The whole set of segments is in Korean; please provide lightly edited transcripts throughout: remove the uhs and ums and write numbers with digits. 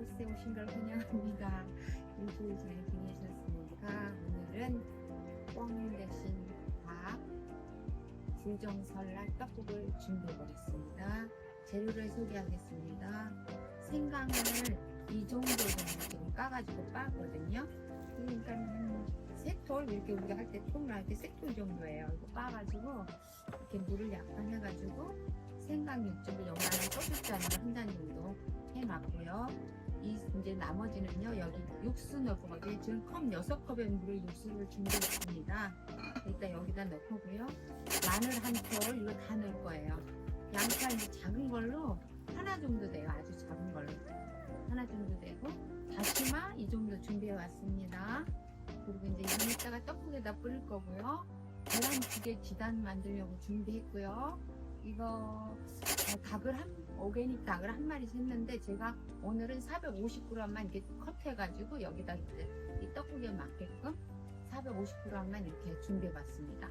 팟캐스트에 오신 걸 환영합니다. 일주일 잘 지내셨습니까? 오늘은 뻥 대신 밥, 불정설날 떡국을 준비해보겠습니다. 재료를 소개하겠습니다. 생강을 이 정도 지금 까가지고 빻거든요. 그러니까 세 톨, 이렇게 우리가 할 때 통을 할 때 세 톨 정도예요. 이거 빻아가지고 이렇게 물을 약간 해가지고 생강 육즙을 요만한 소주잔으로 한 잔 정도 해놨고요. 이제 나머지는요, 여기 육수 넣을 거거든요. 지금 컵 6컵의 물을 육수를 준비했습니다. 일단 여기다 넣고요. 마늘 한 톨, 이거 다 넣을 거예요. 양파 이제 작은 걸로 하나 정도 돼요. 아주 작은 걸로 하나 정도 되고, 다시마 이 정도 준비해 왔습니다. 그리고 이제 이건 이따가 떡국에다 뿌릴 거고요. 계란찌개 지단 만들려고 준비했고요. 이거 닭을 오게닉 닭을 한 마리 샜는데 제가 오늘은 450g만 이렇게 컷해가지고 여기다 이제 이 떡국에 맞게끔 450g만 이렇게 준비해봤습니다.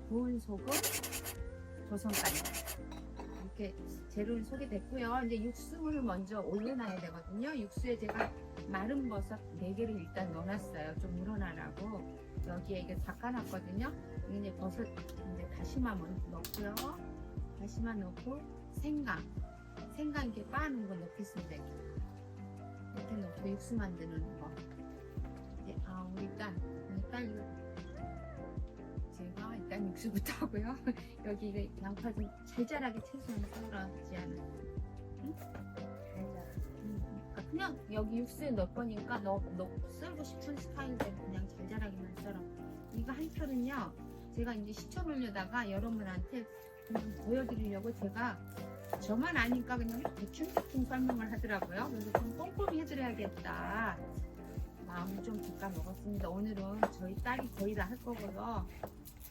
구운 소금, 조선간장 이렇게 재료는 소개됐고요. 이제 육수를 먼저 올려놔야 되거든요. 육수에 제가 마른 버섯 4개를 일단 넣어놨어요. 좀 우러나라고. 여기에 이게 닦아놨거든요. 이제 버섯 이제 다시마 넣고요. 다시마 넣고 생강 이렇게 빻는 거 넣겠습니다. 이렇게 넣고 육수 만드는 거. 이제 우리 딸 이거 제가 일단 육수부터 하고요. 여기 이거 양파 좀 잘잘하게 최소한 썰어지 않은. 응? 그러니까 그냥 여기 육수에 넣을 거니까 썰고 싶은 스타일대로 그냥 잘잘하게만 썰어. 이거 한 털은요. 제가 이제 시켜놓으려다가 여러분한테 보여드리려고 제가 저만 아니까 그냥 대충 설명을 하더라고요. 그래서 좀 꼼꼼히 해드려야겠다 마음을 좀 볶아 먹었습니다. 오늘은 저희 딸이 거의 다 할 거고요.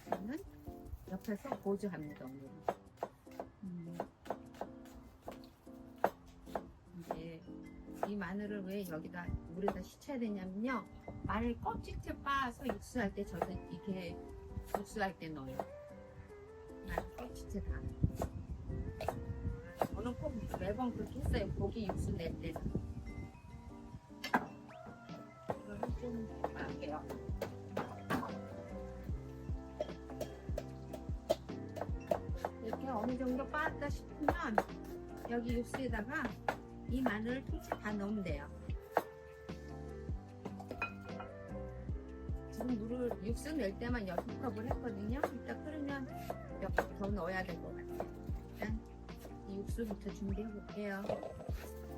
저는 옆에서 보조합니다. 오늘은. 이제 이 마늘을 왜 여기다 물에다 씻어야 되냐면요. 마늘 껍질째 빻아서 육수할 때 저는 이렇게 육수할 때 넣어요. 마늘 껍질째 다. 저는 꼭 매번 그렇게 했어요. 고기 육수 낼 때는. 이거를 좀 빻게요. 이렇게 어느 정도 빻았다 싶으면 여기 육수에다가 이 마늘을 통째 다 넣으면 돼요. 지금 물을 육수 낼 때만 6컵을 했거든요. 이따 끓으면 몇 컵 더 넣어야 될 것 같아요. 일단 이 육수부터 준비해 볼게요.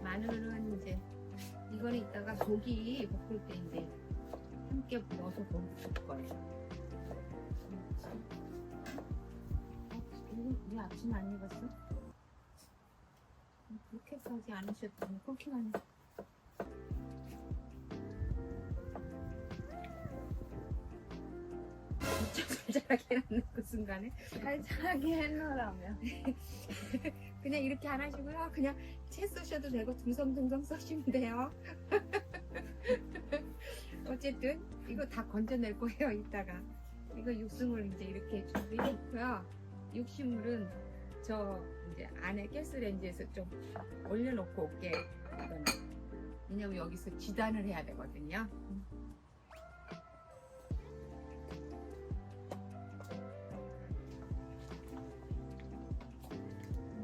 마늘은 이제 이거는 이따가 고기 볶을 때 이제 함께 넣어서 볶을 거예요. 이거 왜 아침 안 익었어? 그렇게까지 안 하셨더니 쿠킹하는 잘잘하게 해놨는 그 순간에 살짝하게 해놓으라면 그냥 이렇게 안 하시고요. 그냥 채 쓰셔도 되고 둥성둥성 써시면 돼요. 어쨌든 이거 다 건져낼 거예요. 이따가 이거 육수물 이제 이렇게 준비했고요. 육수물은 저 이제 안에 가스레인지에서 좀 올려놓고 올게요. 이거는 왜냐면 여기서 지단을 해야 되거든요.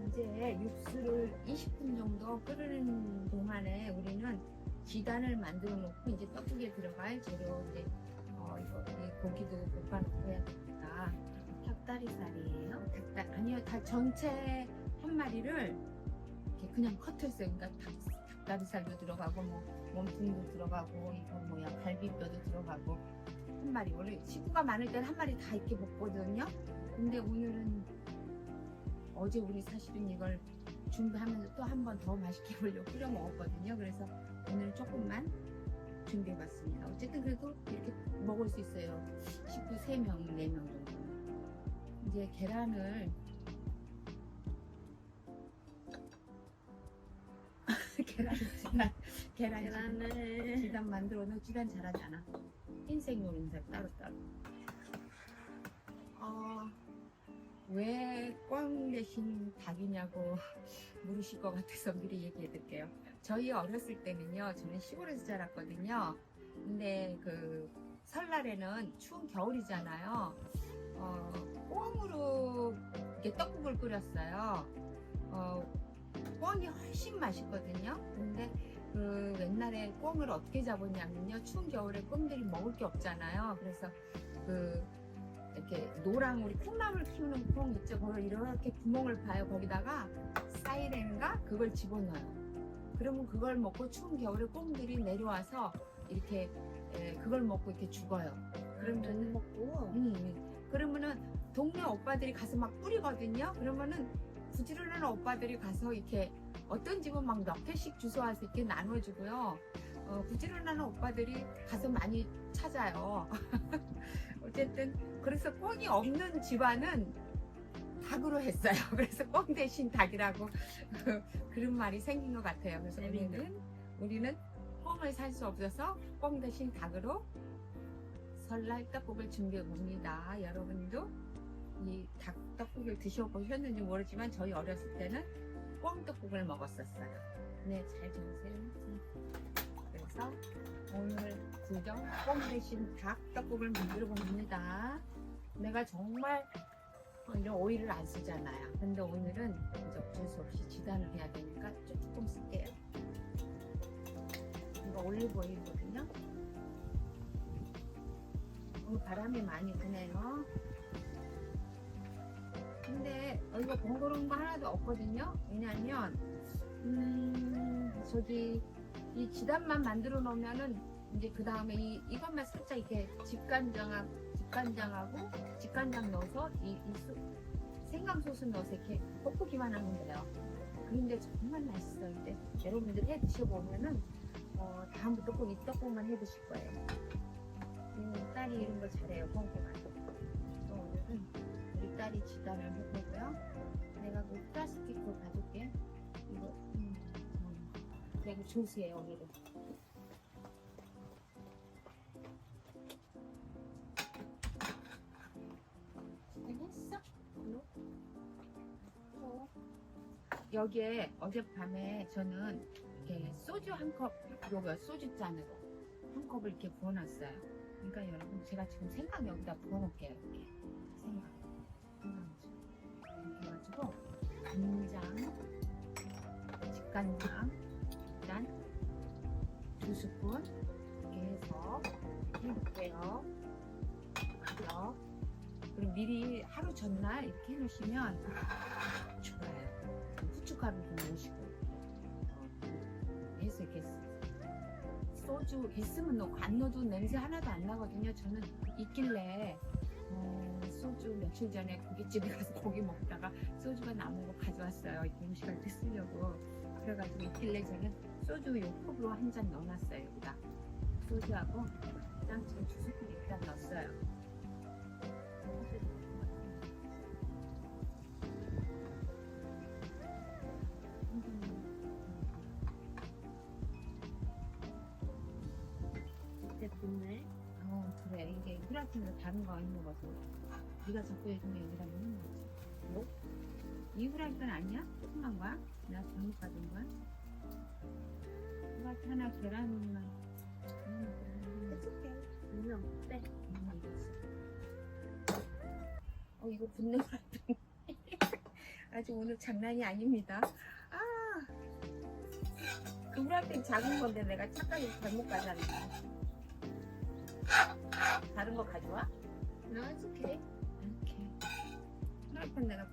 이제 육수를 20분 정도 끓이는 동안에 우리는 지단을 만들어 놓고 이제 떡국에 들어갈 재료 이제 이 고기도 볶아놓고 해야 됩니다. 닭다리살이에요? 아니요, 닭 전체 한 마리를 이렇게 그냥 컷했어요. 그러니까 닭다리살도 들어가고 뭐 몸통도 들어가고 이거 뭐야 갈비뼈도 들어가고 한 마리. 원래 식구가 많을 때는 한 마리 다 이렇게 먹거든요. 근데 오늘은 어제 우리 사실은 이걸 준비하면서 또 한 번 더 맛있게 보려고 끓여 먹었거든요. 그래서 오늘 조금만 준비해봤습니다. 어쨌든 그래도 이렇게 먹을 수 있어요. 식구 3명, 4명 정도. 이제 계란을 계란을 지단 만들어 놓고 지단 잘하잖아. 흰색 노른자 따로따로. 왜 꽝 대신 닭이냐고 물으실 것 같아서 미리 얘기해 드릴게요. 저희 어렸을 때는요, 저는 시골에서 자랐거든요. 근데 그 설날에는 추운 겨울이잖아요. 꽁으로 이렇게 떡국을 끓였어요. 꽁이 훨씬 맛있거든요. 근데 그 옛날에 꽁을 어떻게 잡았냐면요, 추운 겨울에 꽁들이 먹을 게 없잖아요. 그래서 그 이렇게 노랑 우리 콩나물 키우는 콩 있죠. 그걸 이렇게 구멍을 파요. 거기다가 사이렌과 그걸 집어넣어요. 그러면 그걸 먹고 추운 겨울에 꽁들이 내려와서 이렇게 그걸 먹고 이렇게 죽어요. 그러면 먹고. 그러면은 동네 오빠들이 가서 막 뿌리거든요. 그러면은 부지런한 오빠들이 가서 이렇게 어떤 집은 막 몇 개씩 주워와서 이렇게 나눠주고요. 부지런한 오빠들이 가서 많이 찾아요. 어쨌든 그래서 꽁이 없는 집안은 닭으로 했어요. 그래서 꽁 대신 닭이라고 그런 말이 생긴 것 같아요. 그래서 우리는 꽁을 살 수 없어서 꽁 대신 닭으로 설날 떡국을 준비해 봅니다. 여러분도 이 닭 떡국을 드셔보셨는지 모르지만 저희 어렸을 때는 꽁 떡국을 먹었었어요. 네, 잘 들으세요. 그래서 오늘 구정 꽁 대신 닭 떡국을 만들어 봅니다. 내가 정말 이런 오일을 안 쓰잖아요. 근데 오늘은 이제 어쩔 수 없이 지단을 해야 되니까 조금 쓸게요. 이거 올리브 오일이거든요. 오늘 바람이 많이 부네요. 근데 이거 번거로운 거 하나도 없거든요. 왜냐하면 저기 이 지단만 만들어 놓으면은 이제 그 다음에 이것만 살짝 이렇게 직간장 넣어서 생강 소스 넣어서 이렇게 볶기만 하면 돼요. 그런데 정말 맛있어요. 근데 여러분들 해 드셔보면은 다음부터 꼭 이 떡국만 해 드실 거예요. 딸이 이런 거 잘해요. 꼼꼼하게. 또 오늘은 우리 딸이 지단을 해보고요. 내가 그 플라스틱 그거 가져올게. 이거 내가 조수해요 오늘은. 했어? 여기에 어젯밤에 저는 이렇게 소주 한 컵, 요거 소주 잔으로 한 컵을 이렇게 부어놨어요. 그러니까 여러분 제가 지금 생강 여기다 부어놓을게요. 이렇게 생강 이렇게 해가지고 간장, 직간장 일단 2스푼 이렇게 해서 해볼게요. 그리고 미리 하루 전날 이렇게 해놓으시면 좋아요. 후춧가루 좀 넣으시고 해서 이렇게 소주 있으면 넣고 안 넣어도 냄새 하나도 안 나거든요. 저는 있길래 소주 며칠 전에 고깃집에 가서 고기 먹다가 소주가 남은 거 가져왔어요. 음식할 때 쓰려고. 그래가지고 있길래 저는 소주 요 컵으로 한 잔 넣어놨어요. 여기다 소주하고 그냥 지금 2스푼 일단 넣었어요. 됐네. 그래. 이게 후라이팬으로 다른 거 안 먹어서 네가 자꾸 요즘에 얘기를 하는 거지. 뭐? 이 후라이팬 아니야? 조그만 거야? 내가 잘못 받은 거야? 후라이팬 하나 계란만 해줄게. 분명 네. 이거 붓는 후라이팬 아주 오늘 장난이 아닙니다. 그 후라이팬 작은 건데 내가 착각해서 잘못 가져왔네. 다른 거 가져와? No, it's okay. 이렇게 후라이팬 내가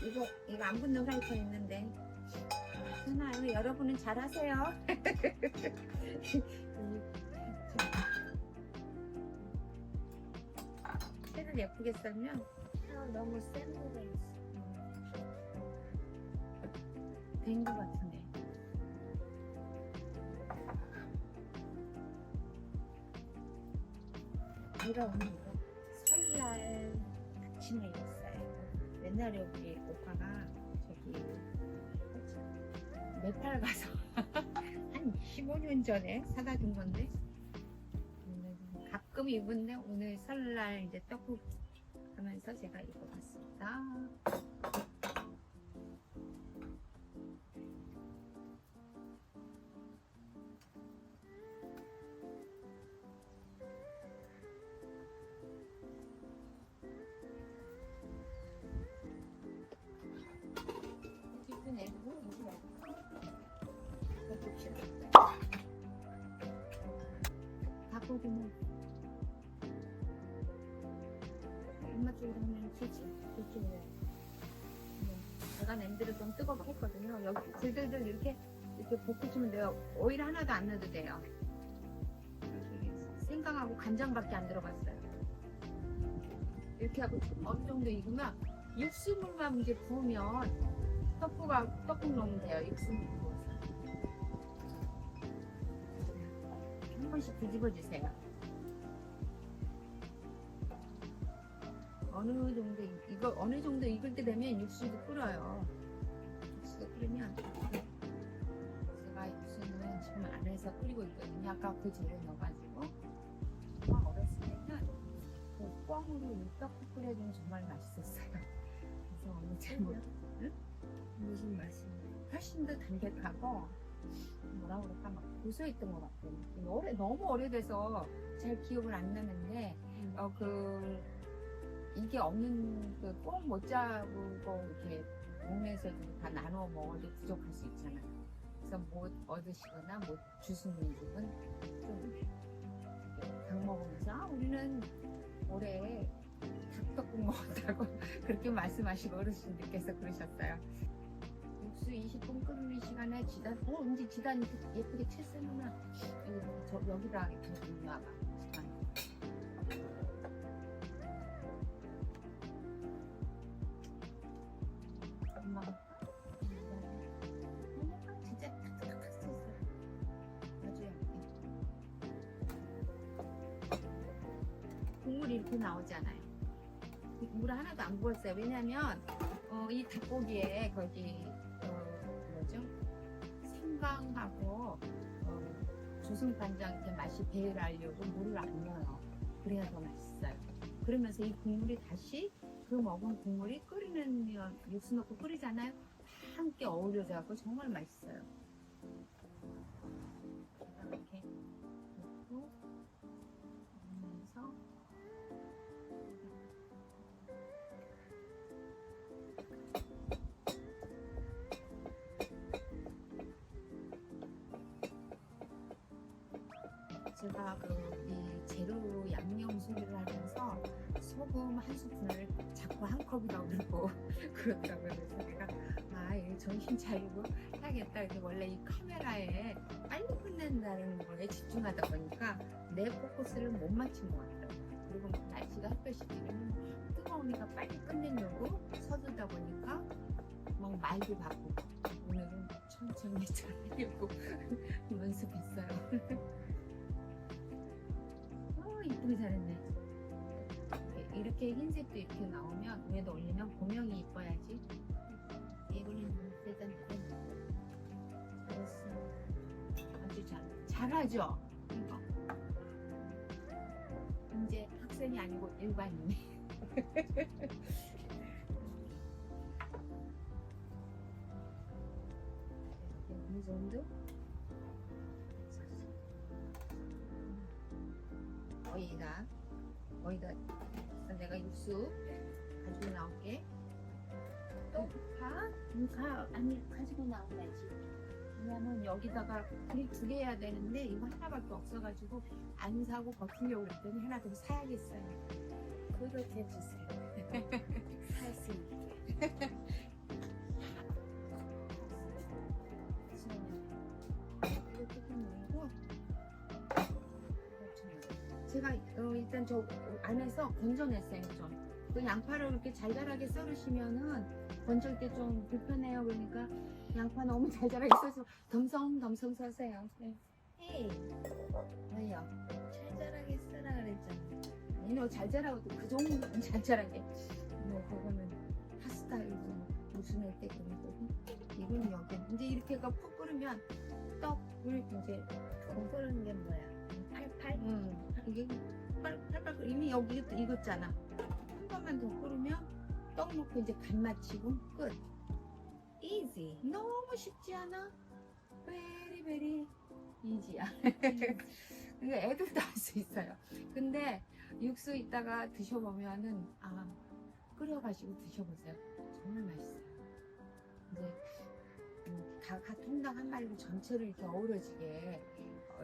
이거 안 붙는 후라이팬 있는데 괜찮아요. 여러분은 잘하세요. 채를 예쁘게 썰면 너무 센 거가 있어. 된 거 같은데. 제가 오늘 이거 설날 아침에 입었어요. 옛날에 우리 오빠가 저기 네팔 가서 한 15년 전에 사다 준 건데 가끔 입은데 오늘 설날 이제 떡국 하면서 제가 입어봤습니다. 소금을 엄마 쪽으로 하면 되지. 이쪽으로. 제가 냄비를 좀 뜨겁게 했거든요. 여기 들들들 이렇게 볶으시면 돼요. 오일 하나도 안 넣어도 돼요. 생강하고 간장밖에 안 들어갔어요. 이렇게 하고 어느 정도 익으면 육수물만 이제 부으면 떡국 넣으면 돼요. 육수물 부어서 한 번씩 뒤집어 주세요. 어느 정도 익을 때 되면 육수도 끓어요. 육수도 끓으면 제가 육수는 지금 안에서 끓이고 있거든요. 아까 그 재료 넣어가지고 어렸을 때는 그 뻥으로 이 떡국 끓여주면 정말 맛있었어요. 그래서 어느 잘못 무슨 맛이에요? 훨씬 더 담백하고 뭐라 그럴까 막 고소했던 것 같아요. 너무 오래돼서 잘 기억을 안 나는데 이게 없는 꼭 못 잡고 이렇게 몸에서 다 나눠 먹어도 부족할 수 있잖아요. 그래서 못 얻으시거나 못 주시는 집은 좀 닭 먹으면서 우리는 올해 닭떡국 먹었다고 그렇게 말씀하시고 어르신들께서 그러셨어요. 육수 20분 끓이는 시간에 지단, 이제 지단 예쁘게 쳤으면 여기다 이렇게 놔봐. 엄마가 진짜 탁탁탁 쳤어요. 아주 얇게. 국물이 이렇게 나오잖아요. 국물 하나도 안 부었어요. 왜냐면 이 닭고기에 거기 뭐죠? 생강하고 조승간장 이렇게 맛이 배라려고 물을 안 넣어요. 그래야 더 맛있어요. 그러면서 이 국물이 다시 그 먹은 국물이 끓이는 육수 넣고 끓이잖아요. 다 함께 어우러져서 정말 맛있어요. 이렇게 넣고 넣으면서 제가 이 재료 양념 소리를 하면서 소금 한 스푼을 자꾸 한 컵이라고 그러고 그렇더라고요. 그래서 내가 이거 정신 차리고 해야겠다. 이렇게 원래 이 카메라에 빨리 끝낸다는 거에 집중하다 보니까 내 포커스를 못 맞춘 것 같더라고요. 그리고 날씨가 햇볕이 지면 뜨거우니까 빨리 끝내려고 서두다 보니까 막 말도 바꾸고 오늘은 천천히 잘하려고 연습했어요. 이쁘게 잘했네. 이렇게 흰색도 이렇게 나오면 위에다 올리면 고명이 이뻐야지. 이거는 대단해. 잘했어. 아주 잘하죠? 이거. 이제 학생이 아니고 일반인이. 어느 정도? 거기다 내가 육수 가지고 나올게. 또 가? 아니 가지고 나와야지. 왜냐면 여기다가 그립 2개 해야 되는데 이거 하나밖에 없어가지고 안 사고 버티려고 그랬더니 하나 더 사야겠어요. 그렇게 해주세요. 살 수 있게. 이렇게 해놓고 제가 일단 저 안에서 건져냈어요. 좀. 그 양파를 이렇게 잘잘하게 썰으시면은 건질 때 좀 불편해요. 그러니까 양파 너무 잘잘하게 써서 덤성덤성 써세요. 네. 헤이, 왜요? 잘잘하게 쓰라 그랬잖아. 너 잘잘하고 그 정도는 잘잘하게. 뭐 그거는 파스타에도 무슨 때 그런 거고. 이건 여기 이제 이렇게가 푹 끓으면 떡을 이제 콩 끓는 게 뭐야? 팔팔? 이게 팔팔 이미 여기 익었잖아. 한 번만 더 끓으면 떡 넣고 이제 간 맞추고 끝. Easy. 너무 쉽지 않아? 베리 이지야. 그러니까 애들도 할 수 있어요. 근데 육수 있다가 드셔보면은 끓여가지고 드셔보세요. 정말 맛있어요. 이제 통닭 한 마리로 전체를 이렇게 어우러지게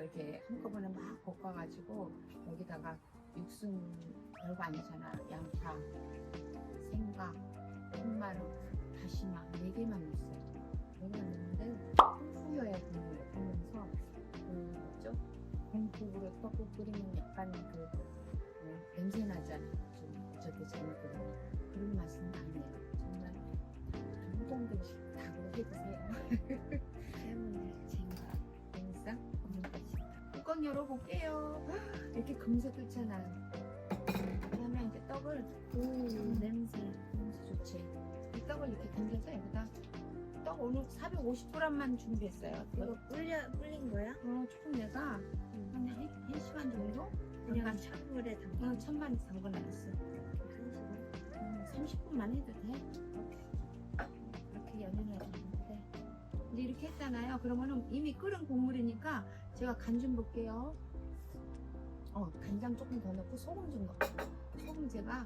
이렇게 한꺼번에 막 볶아가지고 여기다가 육순 별거 아니잖아. 양파, 생강, 흰마늘, 다시마 4개만 넣었어요. 4개만 넣는데 후후여야 되면서 뭐죠? 공국으로 떡국 끓이면 약간 냄새 나잖아. 좀 저렇게 잘못 끓이면 그런 맛은 아니에요. 정말 한정도 닭으로 해주세요. 재밌어? 뚜껑 열어볼게요. 이렇게 금세 끓잖아요. 그러면 이제 떡을 냄새 좋지. 이 떡을 이렇게 건져서 여기다 떡 오늘 450g만 준비했어요. 이거 불린 거야? 조금 내가 한 1시간 정도 그냥 찬물에 담가. 천만 담궈놨어. 30분만 해도 돼. 이렇게 연연해졌는데 이제 이렇게 했잖아요. 그러면은 이미 끓은 국물이니까 제가 간 좀 볼게요. 간장 조금 더 넣고 소금 좀 넣고 소금 제가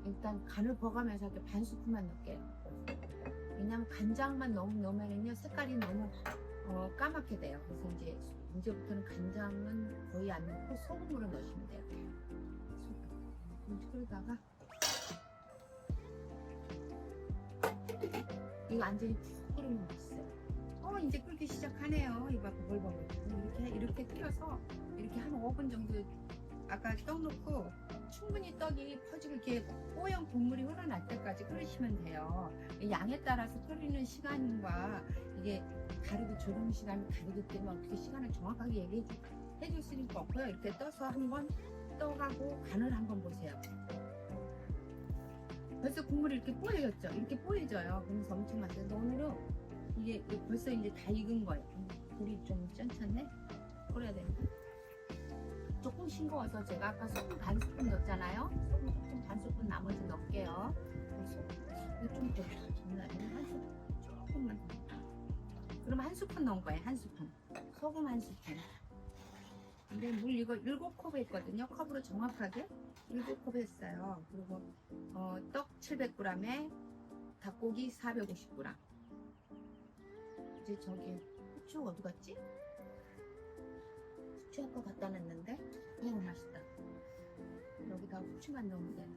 일단 간을 버가면서 이렇게 반 스푼만 넣을게요. 왜냐면 간장만 너무 넣으면은요 색깔이 너무 까맣게 돼요. 그래서 이제부터는 간장은 거의 안 넣고 소금으로 넣으시면 돼요. 소금. 그러다가 이거 완전히 푹 끓이면 맛있어요. 이제 끓기 시작하네요. 이거 버글버글. 이렇게 끓여서 이렇게 한 5분 정도 아까 떡 넣고 충분히 떡이 퍼지고 이렇게 뽀얀 국물이 흘러날 때까지 끓이시면 돼요. 양에 따라서 끓이는 시간과 이게 다르고 조림 시간이 다르기 때문에 어떻게 시간을 정확하게 해줄 수는 없고요. 이렇게 떠서 한번 떡하고 간을 한번 보세요. 벌써 국물이 이렇게 뽀얘졌죠? 이렇게 뽀얘져요. 그러면서 엄청 맛있어요. 오늘은 이게 벌써 이제 다 익은 거예요. 불이 좀 짠찮네? 끓여야 되는데. 조금 싱거워서 제가 아까 소금 반 스푼 넣었잖아요. 소금 조금 반 스푼 나머지 넣을게요. 이거 좀 더 장난 아니에요. 한 스푼 조금만 더. 그럼 한 스푼 넣은 거예요. 한 스푼. 소금 한 스푼. 근데 물 이거 7컵 했거든요. 컵으로 정확하게 7컵 했어요. 그리고 떡 700g에 닭고기 450g. 이제 저기 후추 어디 갔지? 후추 아까 갖다 놨는데 너무 맛있다. 여기다 후추만 넣으면 돼.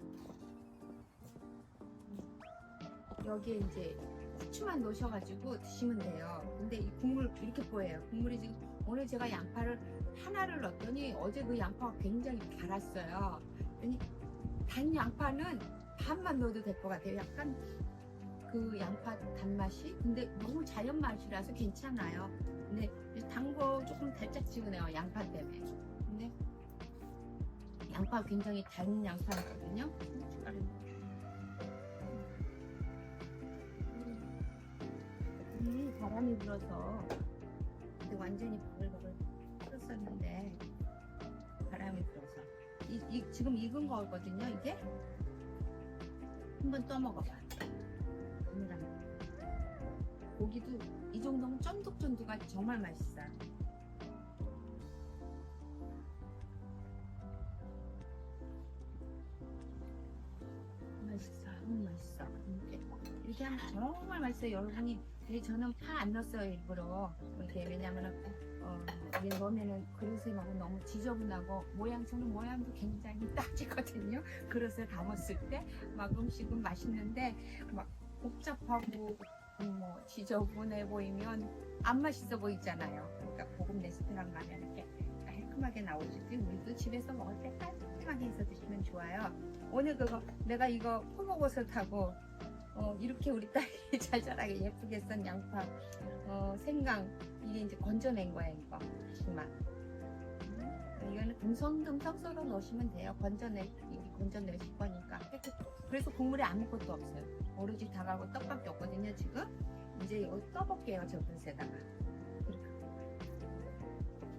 여기에 이제 후추만 넣으셔가지고 드시면 돼요. 근데 이 국물 이렇게 뽀예요. 국물이 지금 오늘 제가 양파를 하나를 넣었더니 어제 그 양파가 굉장히 달았어요. 그러니 단 양파는 반만 넣어도 될 것 같아요. 약간 그 양파 단맛이 근데 너무 자연 맛이라서 괜찮아요. 근데 단 거 조금 달짝지근해요. 양파 때문에. 근데 양파 굉장히 단 양파거든요. 바람이 불어서 완전히 버글버글 끓었었는데 바람이 불어서 지금 익은 거거든요. 이게 한번 떠먹어봐. 고기도 이 정도면 쫀득쫀득가 정말 맛있어요. 맛있어, 너무 맛있어. 이렇게 하면 정말 맛있어요. 여러분이 저는 파 안 넣었어요 일부러. 이렇게 왜냐면은 이게 넣으면은 그릇에 먹으면 너무 지저분하고 저는 모양도 굉장히 딱지거든요. 그릇에 담았을 때 막 음식은 맛있는데 막 복잡하고 뭐 지저분해 보이면 안 맛있어 보이잖아요. 그러니까 고급 레스토랑 가면 이렇게 깔끔하게 나오시지. 우리도 집에서 먹을 때 깔끔하게 해서 드시면 좋아요. 오늘 내가 이거 표고버섯하고 이렇게 우리 딸이 잘 자라게 예쁘게 썬 양파, 생강 이게 이제 건져낸 거예요. 이거 다시마. 이거는 듬성듬성 썰어 넣으시면 돼요. 건져내실 거니까. 그래서 국물에 아무것도 없어요. 오로지 닭하고 떡밖에 없거든요. 지금 이제 이거 떠볼게요. 저 그릇에다가.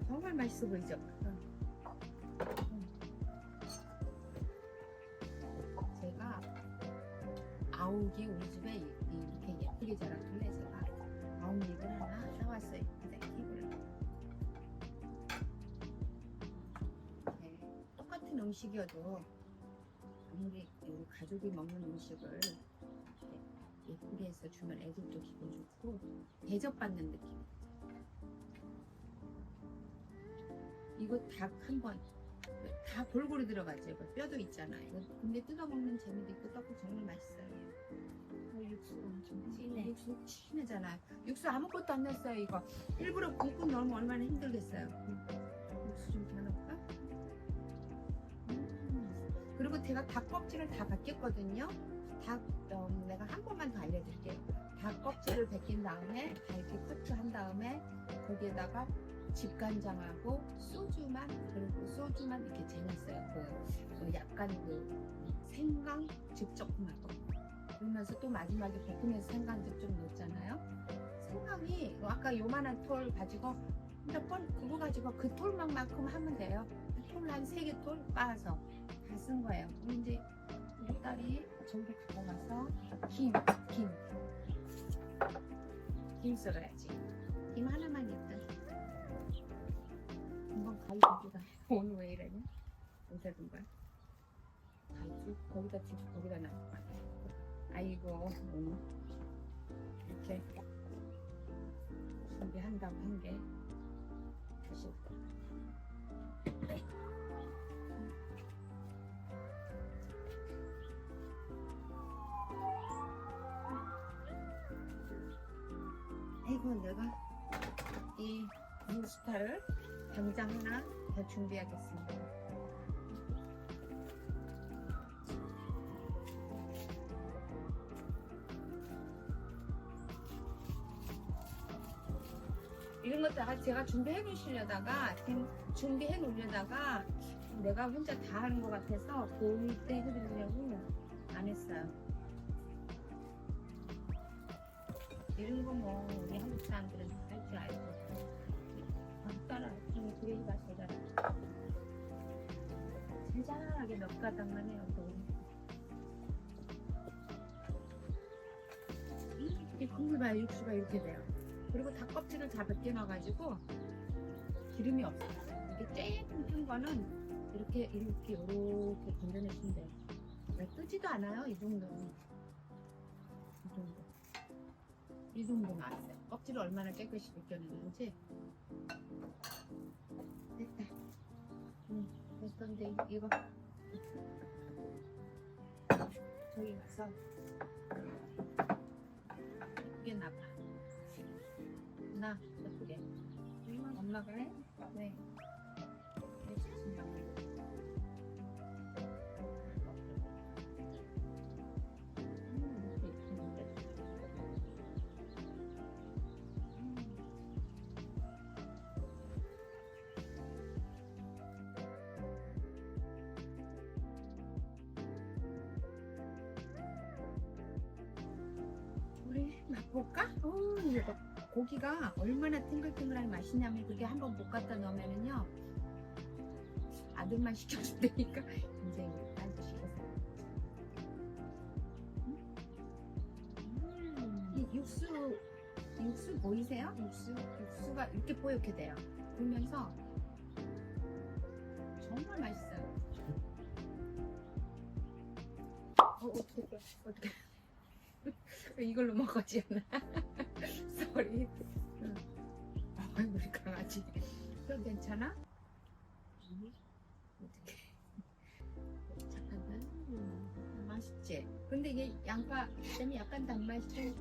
정말 맛있어 보이죠? 제가 아욱이 우리 집에 이렇게 예쁘게 자랐길래 제가 아욱잎을 하나 사왔어요. 잎을. 네, 똑같은 음식이어도 아무리 우리 가족이 먹는 음식을 예쁘게 해서 주면 애들도 기분 좋고 대접받는 느낌. 이거 닭 한번 다 골고루 들어가죠. 이거 뼈도 있잖아요. 이거 근데 뜯어먹는 재미도 있고 떡국 정말 맛있어요. 육수 엄청 네. 육수 진하잖아요. 육수 아무것도 안 넣었어요. 이거 일부러 굵고 넣으면 얼마나 힘들겠어요. 육수 좀 더 넣을까? 그리고 제가 닭 껍질을 다 벗겼거든요. 내가 한 번만 더 알려드릴게요. 닭 껍질을 벗긴 다음에 다 이렇게 커트한 다음에 거기에다가 집간장하고 소주만 그리고 소주만 이렇게 쟁였어요. 그 약간 그 생강 즉조금하고 그러면서 또 마지막에 볶으면서 생강즙 좀 넣었잖아요. 생강이 아까 요만한 톨 가지고 몇 번 그거 가지고 그 톨만큼 하면 돼요. 톨 한 3개 톨 빻아서 다 쓴 거예요. 그럼 이제 우리 딸이 저기 갖고 가서 김 썰어야지. 김 하나만 있다. 금방 가위바위보다 오늘 왜 이러냐? 못하던 거야? 가위 거기다 주고 거기다 놔. 아이고 이렇게 준비한다고 한 게 다시 아이고 내가 이 뉴스타를 당장 하나 더 준비하겠습니다. 이런 것도 다 제가 준비해 놓으시려다가 준비해 놓으려다가 내가 혼자 다 하는 것 같아서 볼 때 해드리려고 안 했어요. 이런 거 뭐 우리 한국 사람들은 할 줄 알고 따라 그게 맛이 잘 잔잔하게 몇 가닥만 해요. 또 이 국물 봐요. 육수가 이렇게 돼요. 그리고 닭껍질을 다 벗겨놔가지고 기름이 없어요. 이게 쨍한 거는 이렇게 건져내시면 돼요. 뜨지도 않아요. 이 정도는. 이 정도 나왔어요. 껍질을 얼마나 깨끗이 벗겨내는지. 됐다. 됐던데 이거 저기 가서 예쁘게 놔봐. 나 예쁘게. 엄마가 해? 네. 우리 맛볼까? 이거 고기가 얼마나 탱글탱글하게 맛있냐면 그게 한번 볶았다 넣으면은요 아들만 시켜줄 테니까 이제 우리 딸도 시켜서 이 육수 보이세요? 육수가 이렇게 뽀얗게 돼요. 그러면서 정말 맛있어요. 어떻게 왜 이걸로 먹어지 않나? 쏘리. 우리 강아지. 또 괜찮아? 어떻게? 잠깐만. 맛있지? 근데 이게 양파 때문에 약간 단맛이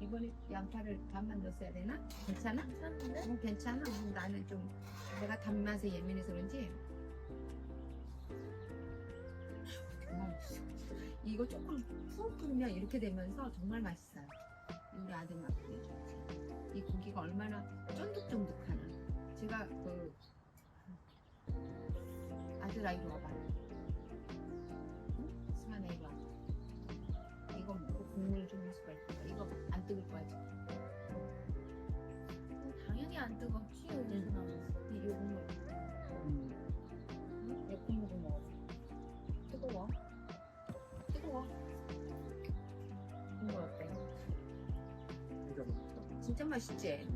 이번에 양파를 반만 넣었어야 되나? 괜찮아? 괜찮은데? 괜찮아. 나는 좀 내가 단맛에 예민해서 그런지. 정말 맛있어. 이거 조금 푹 끓으면 이렇게 되면서 정말 맛있어요. 우리 아들 맛보게. 이 고기가 얼마나 쫀득쫀득하나. 제가 그 아들 아이로 와봐. 승환아 이리 와. 이거 먹고 국물 좀 해서 갈까? 이거 안 뜨거울 거야 지금. 당연히 안 뜨겁지. 여기서 나와서. 이 국물. 이 국물 좀 먹어. 뜨거워. 국물 어때? 진짜 맛있지?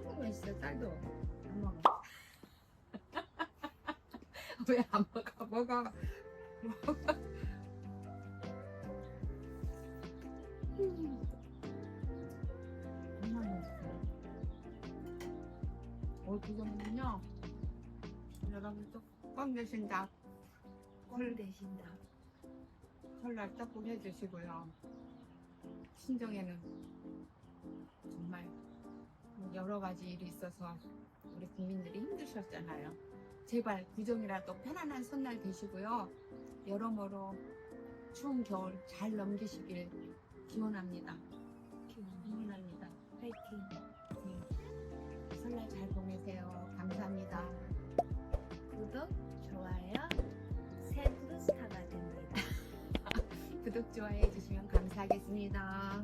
너무 맛있어. 딸도 안 먹어. 왜 안 먹어? 먹어. 정말 맛있어. 그거는요 여러분 껌 대신다. 꿀 대신다. 설날 떡국 해주시고요. 친정에는 정말 여러 가지 일이 있어서 우리 국민들이 힘드셨잖아요. 제발 구정이라도 편안한 설날 되시고요. 여러모로 추운 겨울 잘 넘기시길 기원합니다. 기원합니다. 파이팅. 네. 설날 잘 보내세요. 감사합니다. 구독, 좋아요, 새 브루스타가 됩니다. 구독, 좋아해 주시면 감사하겠습니다.